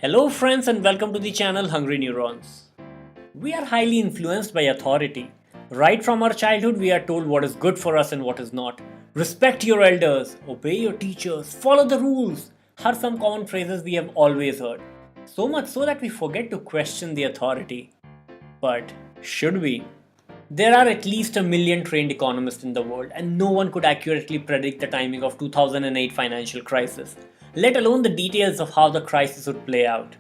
Hello friends and welcome to the channel Hungry Neurons. We are highly influenced by authority. Right from our childhood we are told what is good for us and what is not. Respect your elders, obey your teachers, follow the rules are some common phrases we have always heard. So much so that we forget to question the authority. But should we? There are at least a million trained economists in the world, and no one could accurately predict the timing of 2008 financial crisis, let alone the details of how the crisis would play out.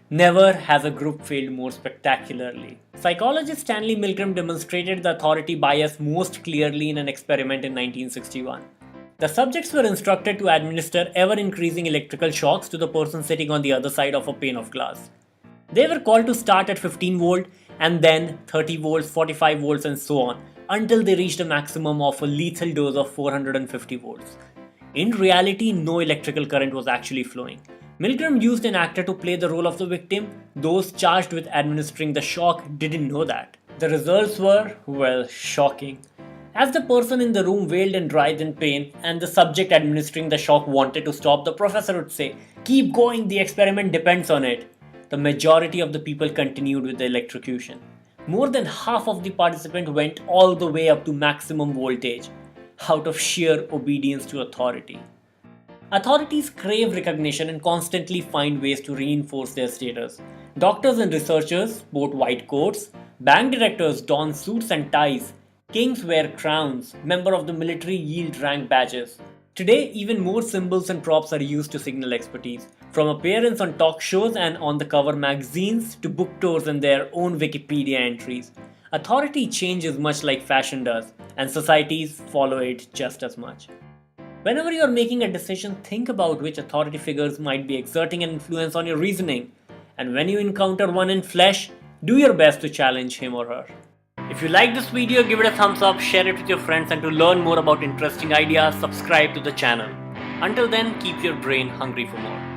Never has a group failed more spectacularly. Psychologist Stanley Milgram demonstrated the authority bias most clearly in an experiment in 1961. The subjects were instructed to administer ever increasing electrical shocks to the person sitting on the other side of a pane of glass. They were called to start at 15 volt and then 30 volts, 45 volts and so on until they reached a maximum of a lethal dose of 450 volts. In reality, no electrical current was actually flowing. Milgram used an actor to play the role of the victim. Those charged with administering the shock didn't know that. The results were, well, shocking. As the person in the room wailed and writhed in pain, and the subject administering the shock wanted to stop, the professor would say, "Keep going, the experiment depends on it." The majority of the people continued with the electrocution. More than half of the participants went all the way up to maximum voltage, out of sheer obedience to authority. Authorities crave recognition and constantly find ways to reinforce their status. Doctors and researchers sport white coats, bank directors don suits and ties, kings wear crowns, members of the military yield rank badges. Today, even more symbols and props are used to signal expertise, from appearance on talk shows and on the cover magazines to book tours and their own Wikipedia entries. Authority changes much like fashion does, and societies follow it just as much. Whenever you are making a decision, think about which authority figures might be exerting an influence on your reasoning, and when you encounter one in flesh, do your best to challenge him or her. If you like this video, give it a thumbs up, share it with your friends, and to learn more about interesting ideas, subscribe to the channel. Until then, keep your brain hungry for more.